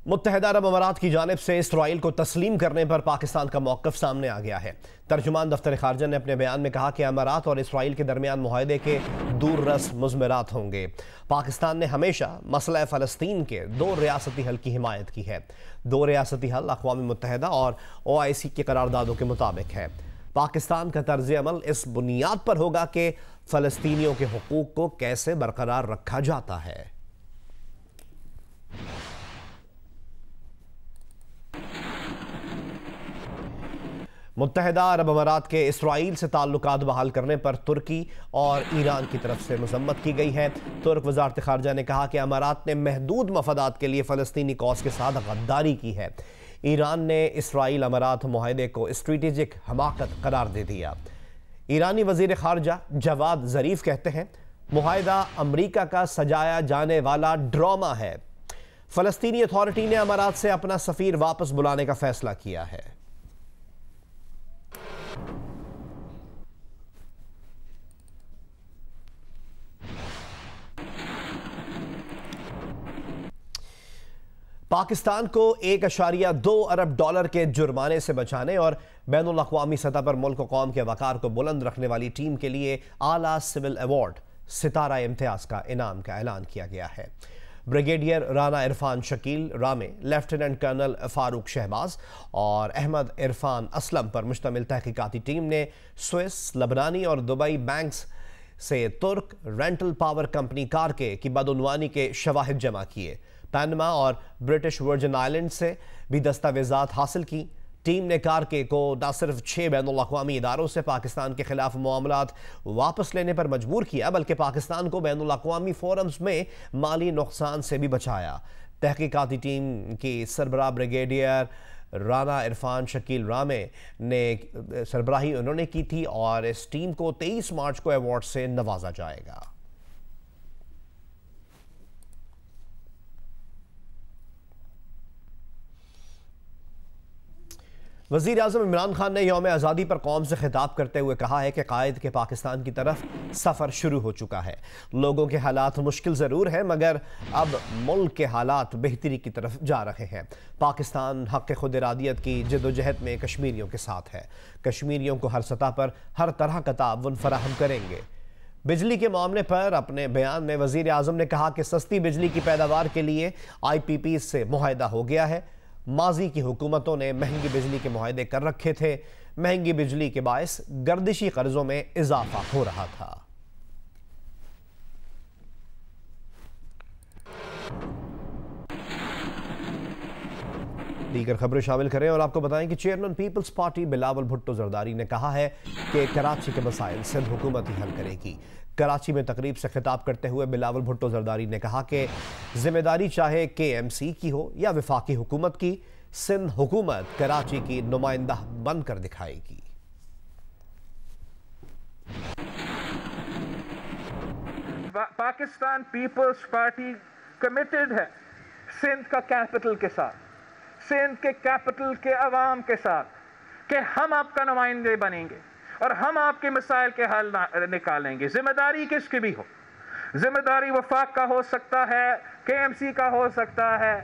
मुत्तहिदा अरब अमारात की जानिब से इसराइल को तस्लीम करने पर पाकिस्तान का मौक़िफ़ सामने आ गया है। तर्जुमान दफ्तर ख़ारजा ने अपने बयान में कहा कि अमारात और इसराइल के दरमियान मुआहदे के दूर रस मुज़मरात होंगे। पाकिस्तान ने हमेशा मसला फ़लस्तीन के दो रियासती हल की हिमायत की है। दो रियासती हल अक़वाम मुत्तहिदा और OIC की करारदादों के मुताबिक है। पाकिस्तान का तर्ज अमल इस बुनियाद पर होगा कि फ़लस्तीनियों के हुकूक को कैसे बरकरार रखा जाता है। मुत्तहिदा अरब अमारात के इसराइल से ताल्लुकात बहाल करने पर तुर्की और ईरान की तरफ से मज़म्मत की गई है। तुर्क वज़ारत ख़ारजा ने कहा कि अमारात ने महदूद मफादात के लिए फ़लस्तीनी कौस के साथ गद्दारी की है। ईरान ने इसराइल अमारात मुआहदे को स्ट्रेटेजिक हमाकत करार दे दिया। ईरानी वज़ीर ख़ारजा जवाद ज़रीफ कहते हैं, मुआहदा अमरीका का सजाया जाने वाला ड्रामा है। फ़लस्तीनी अथॉरिटी ने अमारात से अपना सफ़ीर वापस बुलाने का फ़ैसला किया है। पाकिस्तान को $1.2 अरब के जुर्माने से बचाने और बैनुल अक़वामी सतह पर मुल्क व कौम के वक़ार को बुलंद रखने वाली टीम के लिए आला सिविल अवार्ड सितारा इम्तियाज़ का इनाम का ऐलान किया गया है। ब्रिगेडियर राना इरफान शकील रामे, लेफ्टिनेंट कर्नल फ़ारूक शहबाज और अहमद इरफान असलम पर मुश्तमिल तहकीकाती टीम ने स्विस, लबनानी और दुबई बैंक्स से तुर्क रेंटल पावर कंपनी कारके की बदउनवानी के शवाहिद जमा किए। पनामा और ब्रिटिश वर्जिन आइलैंड से भी दस्तावेजात हासिल की। टीम ने कारके को न सिर्फ 6 बैनुल अक़वामी इदारों से पाकिस्तान के खिलाफ मामलात वापस लेने पर मजबूर किया, बल्कि पाकिस्तान को बैनुल अक़वामी फोरम्स में माली नुकसान से भी बचाया। तहकीकाती टीम की सरबराह ब्रिगेडियर राना इरफान शकील रामे ने सरबराही उन्होंने की थी और इस टीम को 23 मार्च को अवार्ड से नवाजा जाएगा। वज़ीर आज़म इमरान खान ने यौम आज़ादी पर कौम से खिताब करते हुए कहा है कि कायद के पाकिस्तान की तरफ सफ़र शुरू हो चुका है। लोगों के हालात मुश्किल ज़रूर हैं, मगर अब मुल्क के हालात बेहतरी की तरफ जा रहे हैं। पाकिस्तान हक़ खुद इरादियत की जद्दोजहद में कश्मीरियों के साथ है। कश्मीरियों को हर सतह पर हर तरह का ताउन फराहम करेंगे। बिजली के मामले पर अपने बयान में वज़ीर आज़म ने कहा कि सस्ती बिजली की पैदावार के लिए IPP से मुआहदा हो गया है। माजी की हुकूमतों ने महंगी बिजली के मुआहदे कर रखे थे। महंगी बिजली के बायस गर्दिशी कर्जों में इजाफा हो रहा था। दीगर खबरें शामिल करें और आपको बताएं कि चेयरमैन पीपल्स पार्टी बिलावल भुट्टो जरदारी ने कहा है कि कराची के मसाइल सिंध हुकूमत ही हल करेगी। कराची में तकरीब से खिताब करते हुए बिलावल भुट्टो जरदारी ने कहा कि जिम्मेदारी चाहे KMC की हो या वफाकी हुकूमत की, सिंध हुकूमत कराची की नुमाइंदा बनकर दिखाएगी। पाकिस्तान पीपल्स पार्टी कमिटेड है सिंध का कैपिटल के साथ, सिंध के कैपिटल के अवाम के साथ, कि हम आपका नुमाइंदे बनेंगे और हम आपके मसाइल के हल निकालेंगे। जिम्मेदारी किसकी भी हो, जिम्मेदारी वफाक का हो सकता है, KMC का हो सकता है।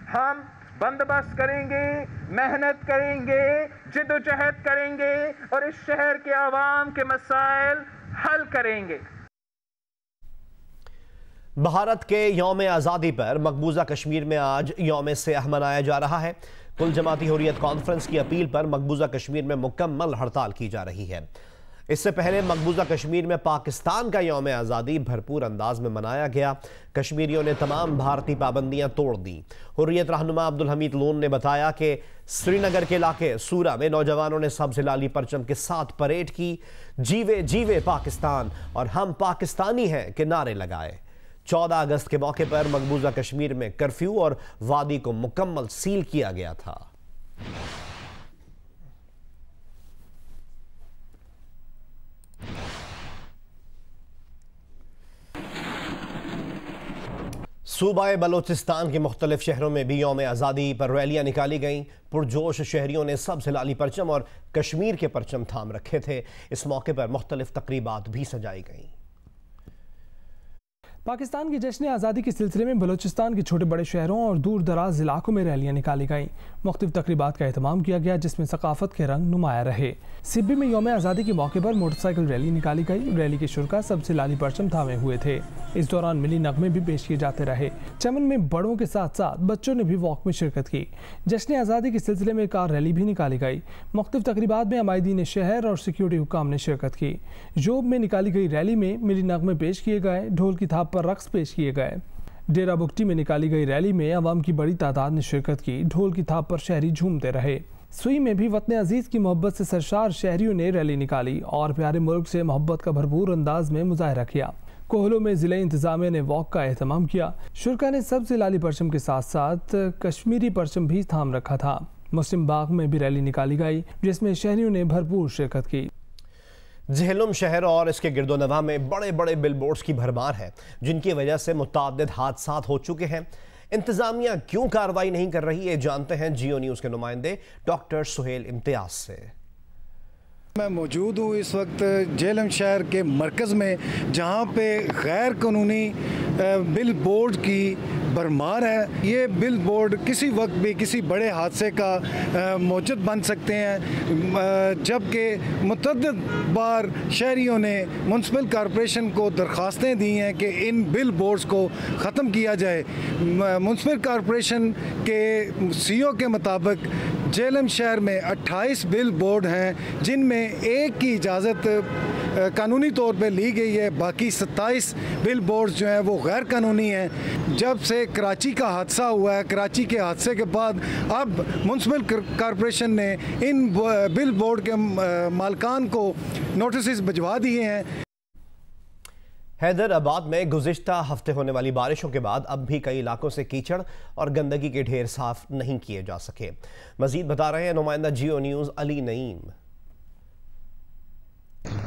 हम बंदोबस्त करेंगे, मेहनत करेंगे, जिद्दोजहद करेंगे और इस शहर के अवाम के मसाइल हल करेंगे। भारत के यौम आज़ादी पर मकबूजा कश्मीर में आज यौम सियाह मनाया जा रहा है। कुल जमाती हुर्रियत कॉन्फ्रेंस की अपील पर मकबूजा कश्मीर में मुकम्मल हड़ताल की जा रही है। इससे पहले मकबूजा कश्मीर में पाकिस्तान का यौम आज़ादी भरपूर अंदाज में मनाया गया। कश्मीरियों ने तमाम भारतीय पाबंदियां तोड़ दी। हुर्रियत रहनुमा अब्दुल हमीद लोन ने बताया कि श्रीनगर के इलाके सूरा में नौजवानों ने सब्ज़ लाली परचम के साथ परेड की। जीवे जीवे पाकिस्तान और हम पाकिस्तानी हैं के नारे लगाए। 14 अगस्त के मौके पर मकबूजा कश्मीर में कर्फ्यू और वादी को मुकम्मल सील किया गया था। सूबा बलोचिस्तान के मुख्तलिफ शहरों में भी यौम आज़ादी पर रैलियां निकाली गईं। पुरजोश शहरियों ने सब्ज़ लाली परचम और कश्मीर के परचम थाम रखे थे। इस मौके पर मुख्तलिफ तकरीबात भी सजाई गईं। पाकिस्तान की जश्न आज़ादी के सिलसिले में बलूचिस्तान के छोटे बड़े शहरों और दूर दराज इलाकों में रैलियां निकाली गईं। मुख्तलिफ तकरीबात का एहतमाम किया गया जिसमें सकाफत के रंग नुमाया रहे। सिब्बी में यौम आज़ादी के मौके पर मोटरसाइकिल रैली निकाली गई। रैली के शुरा सबसे लाली परचम थामे हुए थे। इस दौरान मिली नगमे भी पेश किए जाते रहे। चमन में बड़ों के साथ साथ बच्चों ने भी वॉक में शिरकत की। जश्न आज़ादी के सिलसिले में कार रैली भी निकाली गई। मुख्तलिफ तकरीबात में अमायदीन शहर और सिक्योरिटी हुक्काम ने शिरकत की। जोब में निकाली गई रैली में मिली नगमे पेश किए गए। ढोल की थाप पर रक्स पेश किए गए। डेरा बुगटी में निकाली गई रैली में अवाम की बड़ी तादाद ने शिरकत की। ढोल की थाप पर शहरी झूमते रहे। सुई में भी वतन अजीज की मोहब्बत से सरशार शहरियों ने रैली निकाली और प्यारे मुल्क से मोहब्बत का भरपूर अंदाज में मुजाहरा किया। कोहलों में जिले इंतजामिया ने वॉक का एहतमाम किया। शुरा ने सबसे लाली परचम के साथ साथ कश्मीरी परचम भी थाम रखा था। मुस्लिम बाग में भी रैली निकाली गई जिसमें शहरियों ने भरपूर शिरकत की। जहलुम शहर और इसके गिरदोनवा में बड़े बड़े बिलबोर्ड्स की भरमार है जिनकी वजह से मुतअद्दिद हादसात हो चुके हैं। इंतजामिया क्यों कार्रवाई नहीं कर रही है, जानते हैं जियो न्यूज़ के नुमाइंदे डॉक्टर सुहेल इम्तियाज से। मैं मौजूद हूँ इस वक्त झेलम शहर के मरकज़ में जहाँ पे गैर कानूनी बिल बोर्ड की भरमार है। ये बिल बोर्ड किसी वक्त भी किसी बड़े हादसे का मौजूद बन सकते हैं, जबकि मुतअद्दिद बार शहरियों ने म्युनिसिपल कॉरपोरेशन को दरख्वास्तें दी हैं कि इन बिल बोर्ड्स को ख़त्म किया जाए। म्युनिसिपल कॉरपोरेशन के CEO के मुताबिक झेलम शहर में 28 बिल बोर्ड हैं जिनमें एक की इजाज़त कानूनी तौर पे ली गई है, बाकी 27 बिल बोर्ड्स जो हैं वो गैर कानूनी हैं। जब से कराची का हादसा हुआ है, कराची के हादसे के बाद अब म्युनिसिपल कॉरपोरेशन ने इन बिल बोर्ड के मालकान को नोटिस भिजवा दिए हैं। हैदराबाद में गुज़िश्ता हफ्ते होने वाली बारिशों के बाद अब भी कई इलाकों से कीचड़ और गंदगी के ढेर साफ नहीं किए जा सके। मजीद बता रहे हैं नुमाइंदा जियो न्यूज़ अली नईम।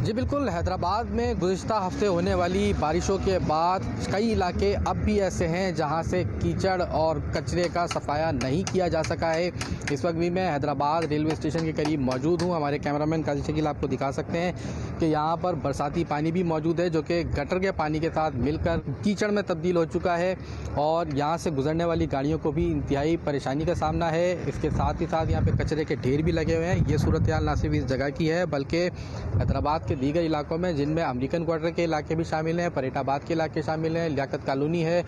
जी बिल्कुल, हैदराबाद में गुज़िश्ता हफ्ते होने वाली बारिशों के बाद कई इलाके अब भी ऐसे हैं जहां से कीचड़ और कचरे का सफाया नहीं किया जा सका है। इस वक्त भी मैं हैदराबाद रेलवे स्टेशन के करीब मौजूद हूं। हमारे कैमरामैन काजी शकील आपको दिखा सकते हैं कि यहां पर बरसाती पानी भी मौजूद है जो कि गटर के पानी के साथ मिलकर कीचड़ में तब्दील हो चुका है और यहाँ से गुजरने वाली गाड़ियों को भी इंतहाई परेशानी का सामना है। इसके साथ ही साथ यहाँ पर कचरे के ढेर भी लगे हुए हैं। ये सूरत हाल ना सिर्फ इस जगह की है बल्कि हैदराबाद के दीगर इलाकों में जिनमें अमेरिकन क्वार्टर के इलाके भी शामिल हैं, परेटाबाद के इलाके शामिल हैं, लियाकत कॉलोनी है,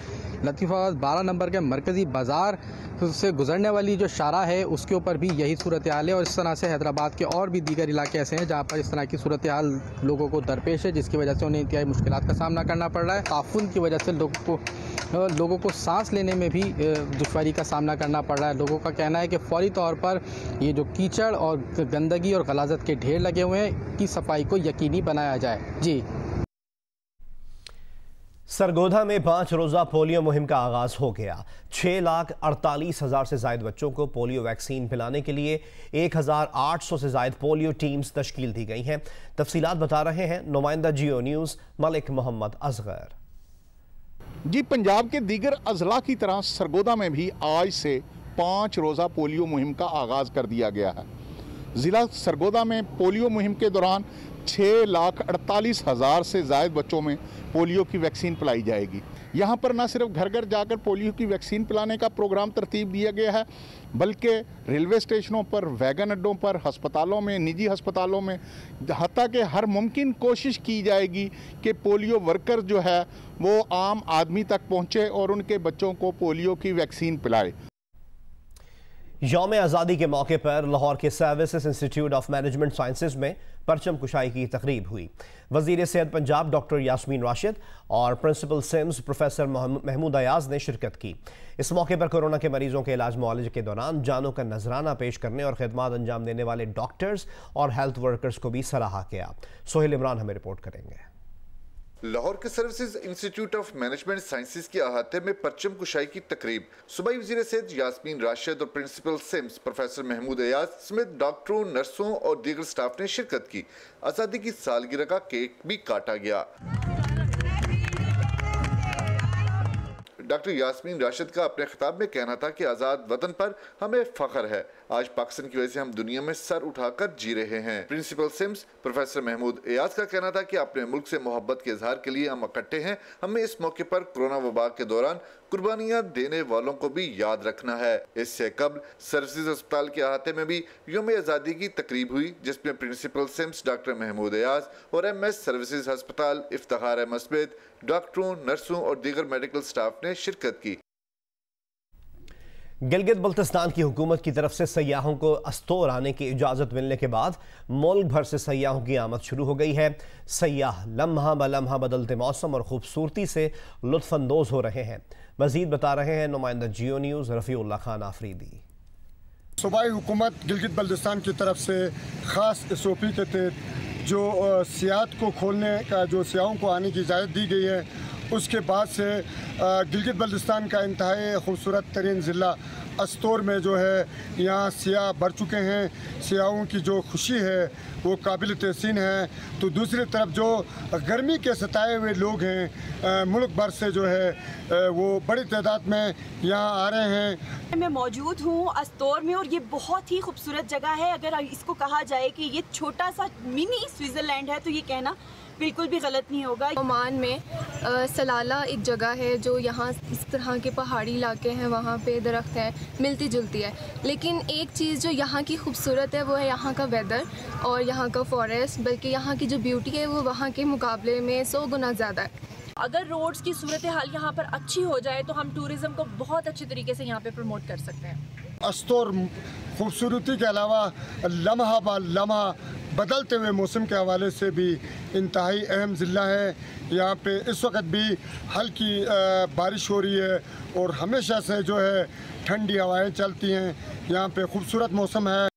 लतीफ़ाबाद 12 नंबर के मरकज़ी बाज़ार से गुजरने वाली जो शारा है उसके ऊपर भी यही सूरत हाल है। और इस तरह से हैदराबाद के और भी दीगर इलाके ऐसे हैं जहाँ पर इस तरह की सूरत हाल लोगों को दरपेश है जिसकी वजह से उन्हें इंतहाई मुश्किलात का सामना करना पड़ रहा है। ताफुन की वजह से लोगों को सांस लेने में भी दुश्वारी का सामना करना पड़ रहा है। लोगों का कहना है कि फौरी तौर पर ये जो कीचड़ और गंदगी और गलाजत के ढेर लगे हुए हैं की सफाई को यकीनी बनाया जाए। जी, सरगोधा में 5 रोज़ा पोलियो मुहिम का आगाज हो गया। 6,48,000 से ज्यादा बच्चों को पोलियो वैक्सीन पिलाने के लिए 1,800 से ज्यादा पोलियो टीम्स तश्कील दी गई हैं। तफसीलात बता रहे हैं नुमाइंदा जियो न्यूज़ मलिक मोहम्मद असगर। जी, पंजाब के दीगर अजला की तरह सरगोधा में भी आज से 5 रोज़ा पोलियो मुहिम का आगाज़ कर दिया गया है। ज़िला सरगोधा में पोलियो मुहिम के दौरान 6,48,000 से ज़ायद बच्चों में पोलियो की वैक्सीन पिलाई जाएगी। यहाँ पर न सिर्फ घर घर जाकर पोलियो की वैक्सीन पिलाने का प्रोग्राम तरतीब दिया गया है बल्कि रेलवे स्टेशनों पर, वैगन अड्डों पर, अस्पतालों में, निजी अस्पतालों में, हत्ता कि हर मुमकिन कोशिश की जाएगी कि पोलियो वर्कर जो है वो आम आदमी तक पहुँचे और उनके बच्चों को पोलियो की वैक्सीन पिलाए। यौम आज़ादी के मौके पर लाहौर के services institute of management sciences में परचम कुशाई की तकरीब हुई। वज़ीर सेहत पंजाब डॉक्टर यास्मीन राशिद और प्रिंसिपल सिम्स प्रोफेसर महमूद अयाज ने शिरकत की। इस मौके पर कोरोना के मरीजों के इलाज मुआलजे के दौरान जानों का नजराना पेश करने और खिदमत अंजाम देने वाले डॉक्टर्स और हेल्थ वर्कर्स को भी सराहा गया। सोहेल इमरान हमें रिपोर्ट करेंगे। लाहौर के services institute of management sciences के अहाते में परचम कुशाई की तकरीब सूबाई वज़ीर सेहत यास्मीन राशिद और प्रिंसिपल सिम्स प्रोफेसर महमूद अयाज समेत डॉक्टरों, नर्सों और दीगर स्टाफ ने शिरकत की। आज़ादी की सालगिरह का केक भी काटा गया। डॉक्टर यास्मीन राशिद का अपने खिताब में कहना था कि आज़ाद वतन पर हमें फख्र है। आज पाकिस्तान की वजह से हम दुनिया में सर उठाकर जी रहे हैं। प्रिंसिपल सिम्स प्रोफेसर महमूद एयाज का कहना था कि अपने मुल्क से मोहब्बत के इजहार के लिए हम इकट्ठे हैं। हमें इस मौके पर कोरोना वबा के दौरान कुर्बानियां देने वालों को भी याद रखना है। इससे कबल सर्विसेज अस्पताल के अहाते में भी यौम आज़ादी की तकरीब हुई, जिसमें प्रिंसिपल सिम्स डॉक्टर महमूद एयाज और MS सर्विसेज अस्पताल, इफ्तिखार अहमद स्मिथ, डॉक्टरों, नर्सों और दीगर मेडिकल स्टाफ ने शिरकत की। गिलगित बल्तिस्तान की हुकूमत की तरफ से सयाहों को अस्तोर आने की इजाज़त मिलने के बाद मुल्क भर से सयाहों की आमद शुरू हो गई है। सयाह लम्हा ब लम्हा बदलते मौसम और खूबसूरती से लुत्फ़अंदोज़ हो रहे हैं। मज़ीद बता रहे हैं नुमाइंदा जियो न्यूज़ रफ़ीउल्लाह खान आफरीदी। सूबाई हुकूमत गिलगित बल्तिस्तान की तरफ से ख़ास SOP के तहत जो सियाहत को खोलने का, जो सियाहों को आने की इजाज़त दी गई है, उसके बाद से गिलगित बल्तिस्तान का इंतहाई खूबसूरत तरीन ज़िला अस्तोर में जो है यहाँ सियाह बढ़ चुके हैं। सियाहों की जो खुशी है वो काबिल तहसीन है। तो दूसरी तरफ जो गर्मी के सताए हुए लोग हैं मुल्क भर से जो है वो बड़ी तादाद में यहाँ आ रहे हैं। मैं मौजूद हूँ अस्तोर में और ये बहुत ही खूबसूरत जगह है। अगर इसको कहा जाए कि ये छोटा सा मिनी स्विट्ज़रलैंड है तो ये कहना बिल्कुल भी गलत नहीं होगा। ओमान में सलाला एक जगह है जो यहाँ इस तरह के पहाड़ी इलाके हैं, वहाँ पे दरख्त है, मिलती जुलती है। लेकिन एक चीज़ जो यहाँ की खूबसूरत है वो है यहाँ का वेदर और यहाँ का फॉरेस्ट, बल्कि यहाँ की जो ब्यूटी है वो वहाँ के मुकाबले में 100 गुना ज़्यादा है। अगर रोड्स की सूरत हाल यहाँ पर अच्छी हो जाए तो हम टूरिज़्म को बहुत अच्छे तरीके से यहाँ पे प्रमोट कर सकते हैं। अस्तोर खूबसूरती के अलावा लम्हा ब लम्हा बदलते हुए मौसम के हवाले से भी इंतहाई अहम ज़िला है। यहाँ पे इस वक्त भी हल्की बारिश हो रही है और हमेशा से जो है ठंडी हवाएं चलती हैं। यहाँ पे खूबसूरत मौसम है।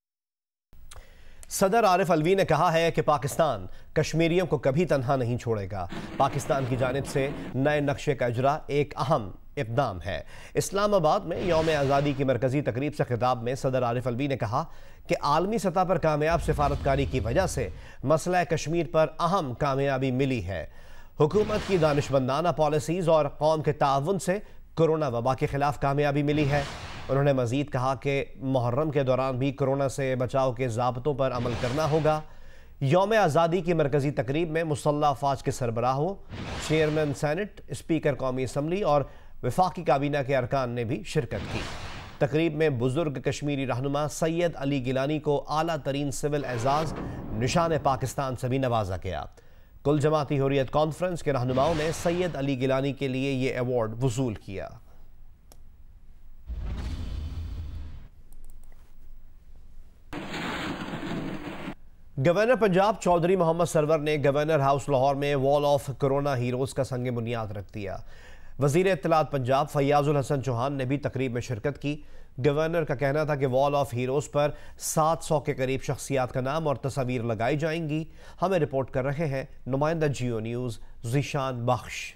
सदर आरिफ अलवी ने कहा है कि पाकिस्तान कश्मीरियों को कभी तन्हा नहीं छोड़ेगा। पाकिस्तान की जानिब से नए नक्शे का इजरा एक अहम इक़दाम है। इस्लामाबाद में यौम आज़ादी की मरकज़ी तकरीब से खिताब में सदर आरिफ अलवी ने कहा कि आलमी सतह पर कामयाब सिफारतकारी की वजह से मसला कश्मीर पर अहम कामयाबी मिली है। हुकूमत की दानिशमंदाना पॉलिसीज़ और कौम के ताउन से कोरोना वबा के ख़िलाफ़ कामयाबी मिली है। उन्होंने मज़ीद कहा कि मुहर्रम के दौरान भी कोरोना से बचाव के ज़ाब्तों पर अमल करना होगा। यौम आज़ादी की मरकज़ी तकरीब में मुसल्लह अफ़वाज के सरबराहों, चेयरमैन सेनेट, स्पीकर कौमी असम्बली और वफाकी काबीना के अरकान ने भी शिरकत की। तकरीब में बुजुर्ग कश्मीरी रहनुमा सैयद अली गिलानी को आला तरीन सिविल एजाज़ निशान पाकिस्तान से भी नवाजा गया। कुल जमाती हुर्रियत कॉन्फ्रेंस के रहनुमाओं ने सैयद अली गिलानी के लिए ये अवार्ड वसूल किया। गवर्नर पंजाब चौधरी मोहम्मद सरवर ने गवर्नर हाउस लाहौर में वॉल ऑफ कोरोना हीरोज़ का संग बुनियाद रख दिया। वज़ीर इत्तलात पंजाब फयाजुल हसन चौहान ने भी तकरीब में शिरकत की। गवर्नर का कहना था कि वॉल ऑफ हीरोज़ पर 700 के करीब शख्सियात का नाम और तस्वीर लगाई जाएंगी। हमें रिपोर्ट कर रहे हैं नुमाइंदा जियो न्यूज़ ज़ीशान बख्श।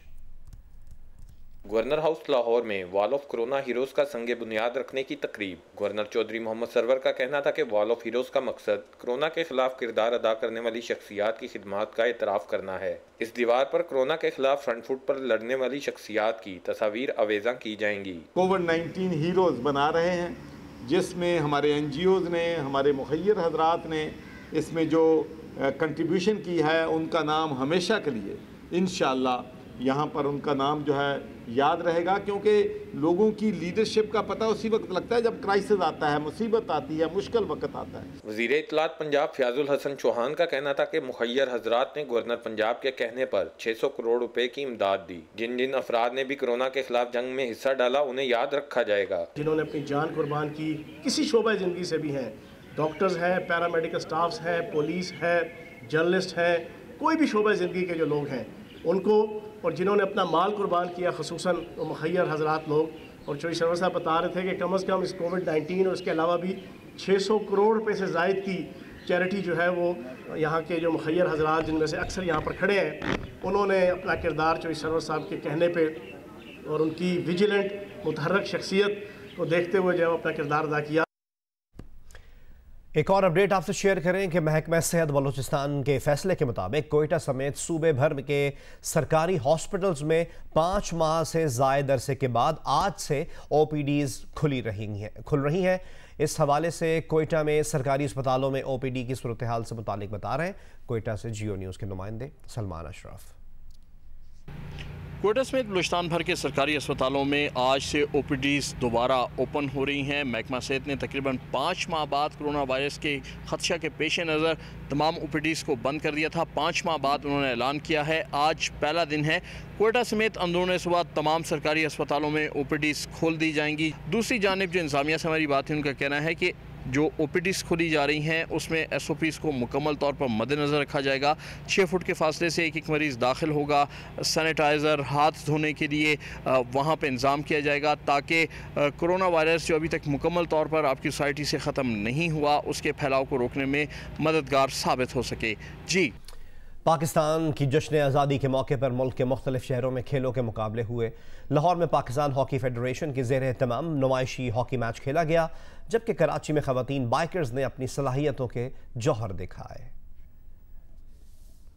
गवर्नर हाउस लाहौर में वॉल ऑफ कोरोना हीरोज़ का संग बुनियाद रखने की तकरीब। गवर्नर चौधरी मोहम्मद सरवर का कहना था कि वॉल ऑफ हीरोज़ का मकसद कोरोना के खिलाफ किरदार अदा करने वाली शख्सियात की खिदमात का एतराफ़ करना है। इस दीवार पर कोरोना के खिलाफ फ्रंट फुट पर लड़ने वाली शख्सियात की तस्वीर अवेजा की जाएंगी। कोविड-19 हीरोज़ बना रहे हैं, जिसमें हमारे NGOs ने, हमारे मुखय्यर हजरात ने इसमें जो कंट्रीब्यूशन की है उनका नाम हमेशा के लिए इंशाअल्लाह यहाँ पर उनका नाम जो है याद रहेगा, क्योंकि लोगों की लीडरशिप का पता उसी वक्त लगता है जब क्राइसिस आता है, मुसीबत आती है, मुश्किल वक्त आता है। वज़ीर इत्तलात पंजाब फयाजुल हसन चौहान का कहना था कि मुखय्यर हजरात ने गवर्नर पंजाब के कहने पर 600 करोड़ रुपए की इमदाद दी। जिन जिन अफराद ने भी कोरोना के खिलाफ जंग में हिस्सा डाला उन्हें याद रखा जाएगा। जिन्होंने अपनी जान कुर्बान की किसी शोबे ज़िंदगी से भी हैं, डॉक्टर्स हैं, पैरामेडिकल स्टाफ्स हैं, पुलिस है, जर्नलिस्ट हैं, कोई भी शोबे ज़िंदगी के जो लोग हैं उनको, और जिन्होंने अपना माल कुर्बान किया, ख़ुसूसन मुखय्यर हजरात लोग। और चौधरी सरवर साहब बता रहे थे कि कम अज़ कम इस कोविड-19 और उसके अलावा भी 600 करोड़ रुपए से ज़ायद की चैरिटी जो है वो यहाँ के जो मुखय्यर हजरात, जिनमें से अक्सर यहाँ पर खड़े हैं, उन्होंने अपना किरदार चौधरी सरवर साहब के कहने पर और उनकी विजिलेंट मुतहर्रक शख्सियत को देखते हुए जो है अपना किरदार अदा किया। एक और अपडेट आपसे शेयर करें कि महकमा सेहत बलूचिस्तान के फैसले के मुताबिक कोयटा समेत सूबे भर के सरकारी हॉस्पिटल्स में 5 माह से ज़ायद अरसे के बाद आज से OPDs खुल रही हैं। इस हवाले से कोयटा में सरकारी अस्पतालों में OPD की सूरत हाल से मुतालिक बता रहे हैं कोयटा से जियो न्यूज़ के नुमाइंदे सलमान अशरफ। कोयटा समेत बलूचिस्तान भर के सरकारी अस्पतालों में आज से OPDs दोबारा ओपन हो रही हैं। महकमा सेहत ने तकरीबन 5 माह बाद कोरोना वायरस के खदशा के पेश नज़र तमाम OPDs को बंद कर दिया था। 5 माह बाद उन्होंने ऐलान किया है, आज पहला दिन है। कोयटा समेत अंदरूनी सूबा तमाम सरकारी अस्पतालों में OPDs खोल दी जाएंगी। दूसरी जानिब जो इंतजामिया से हमारी बात है, उनका कहना है कि जो OPDs खोली जा रही हैं उसमें SOPs को मुकम्मल तौर पर मद्देनज़र रखा जाएगा। 6 फुट के फासले से एक मरीज़ दाखिल होगा। सैनिटाइज़र, हाथ धोने के लिए वहाँ पे इंतज़ाम किया जाएगा ताकि कोरोना वायरस जो अभी तक मुकम्मल तौर पर आपकी सोसाइटी से ख़त्म नहीं हुआ, उसके फैलाव को रोकने में मददगार साबित हो सके। जी, पाकिस्तान की जश्न आज़ादी के मौके पर मुल्क के मुख्तलिफ शहरों में खेलों के मुकाबले हुए। लाहौर में पाकिस्तान हॉकी फेडरेशन की ज़ेर एहतमाम नुमाइशी हॉकी मैच खेला गया, जबकि कराची में ख़वातीन बाइकर्स ने अपनी सलाहियतों के जौहर दिखाए।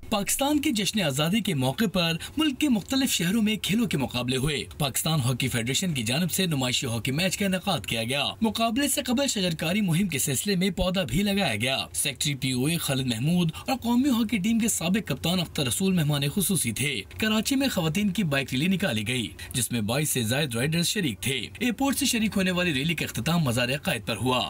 पाकिस्तान के जश्न आज़ादी के मौके पर मुल्क के मुख्तलिफ शहरों में खेलों के मुकाबले हुए। पाकिस्तान हॉकी फेडरेशन की जानिब से नुमाइशी हॉकी मैच का इनेकाद किया गया। मुकाबले से कबल शजरकारी मुहिम के सिलसिले में पौधा भी लगाया गया। सेक्रेटरी POA खालिद महमूद और कौमी हॉकी टीम के साबिक कप्तान अख्तर रसूल मेहमान खुसूसी थे। कराची में खवातीन की बाइक रैली निकाली गयी, जिसमें 22 से ज्यादा राइडर्स शरीक थे। एयरपोर्ट से शरीक होने वाली रैली का इख्तिताम मज़ार क़ायद पर हुआ।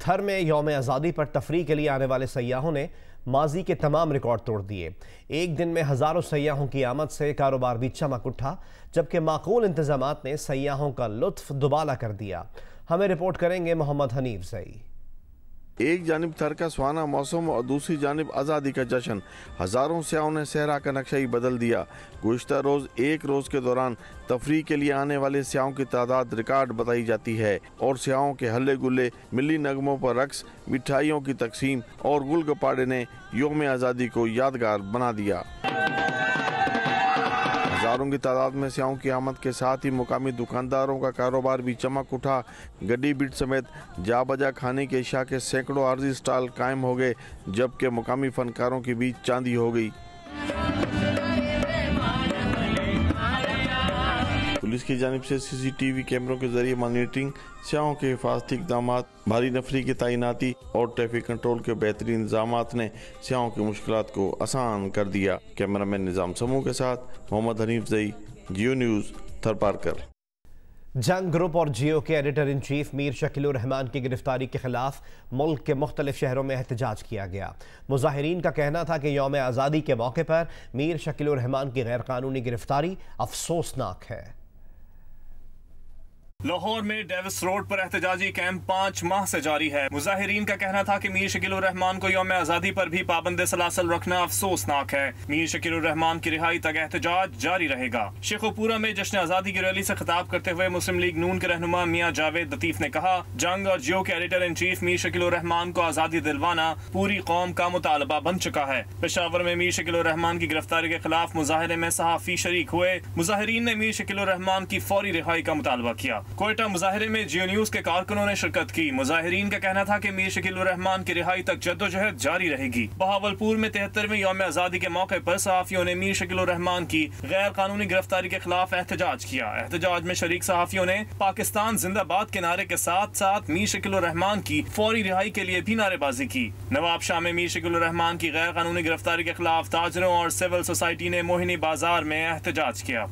थर में यौम आज़ादी पर तफरीह के लिए आने वाले सयाहों ने माजी के तमाम रिकॉर्ड तोड़ दिए। एक दिन में हज़ारों सयाहों की आमद से कारोबार भी चमक उठा, जबकि माकूल इंतजामात ने सयाहों का लुत्फ दुबाला कर दिया। हमें रिपोर्ट करेंगे मोहम्मद हनीफ ज़ई। एक जानिब थर का सुहाना मौसम और दूसरी जानिब आज़ादी का जश्न। हज़ारों सयाहों ने सहरा का नक्शा ही बदल दिया। गुज़िश्ता रोज़ एक रोज़ के दौरान तफरीह के लिए आने वाले सयाहों की तादाद रिकॉर्ड बताई जाती है और सयाहों के हल्ले गुल्ले, मिली नगमों पर रक्स, मिठाइयों की तकसीम और गुल गपाड़े ने यौम आज़ादी को यादगार बना दिया। हज़ारों की तादाद में सयाहों की आमद के साथ ही मुकामी दुकानदारों का कारोबार भी चमक उठा। गड्डी बीट समेत जा बजा खाने के अशिया के सैकड़ों आर्जी स्टॉल कायम हो गए, जबकि मुकामी फनकारों के बीच चांदी हो गई। पुलिस की जानिब से CCTV कैमरों के जरिए मॉनिटरिंग, सयाहों के हिफाजती इक़दाम, भारी नफरी की तैनाती और ट्रैफिक कंट्रोल के बेहतरीन इंतजामात ने सयाहों की मुश्किलात को आसान कर दिया। कैमरामैन निज़ाम समूह के साथ Mohammad Hanif Zai, Geo News, Tharparkar. Jang group और जियो के editor in chief Mir Shakeelur Rahman की गिरफ्तारी के खिलाफ मुल्क के मुख्तलिफ शहरों में एहतजाज किया गया। मुजाहिरीन का कहना था कि यौम आज़ादी के मौके पर मीर शकीलुर रहमान की गैर कानूनी गिरफ्तारी अफसोसनाक है। लाहौर में डेविस रोड पर एहतजाजी कैंप 5 माह से जारी है। मुजाहिरीन का कहना था कि मीर शकीलुर रहमान को यौम आज़ादी पर भी पाबंद सलासल रखना अफसोसनाक है। मीर शकीलुर रहमान की रिहाई तक एहतजाज जारी रहेगा। शेखोपुरा में जश्न आज़ादी की रैली से खिताब करते हुए मुस्लिम लीग नून के रहनुमा मियां जावेद लतीफ ने कहा, जंग और जियो के editor in chief Mir Shakeelur Rahman को आज़ादी दिलवाना पूरी कौम का मुतालबा बन चुका है। पेशावर में मीर शकीलुर रहमान की गिरफ्तारी के खिलाफ मुजाहरे में सहाफ़ी शरीक हुए। मुजाहिरीन ने मीर शकीलुर रहमान की फौरी रिहाई का मुतालबा किया। कोयटा मुजाहिरे में जियो न्यूज़ के कारकुनों ने शिरकत की। मुजाहिरीन का कहना था कि मीर शकीलुर रहमान की रिहाई तक जद्दोजहद जारी रहेगी। बहावलपुर में 73वें यौम आज़ादी के मौके पर सहाफ़ियों ने मीर शकीलुर रहमान की गैर कानूनी गिरफ्तारी के खिलाफ एहतजाज किया। एहतजाज में शरीक सहाफ़ियों ने पाकिस्तान जिंदाबाद के नारे के साथ साथ मीर शकीलुर रहमान की फौरी रिहाई के लिए भी नारेबाजी की। नवाब शाह में मीर शकीलुर रहमान की गैर कानूनी गिरफ्तारी के खिलाफ ताजरों और सिविल सोसाइटी ने मोहिनी बाजार में एहतजाज किया।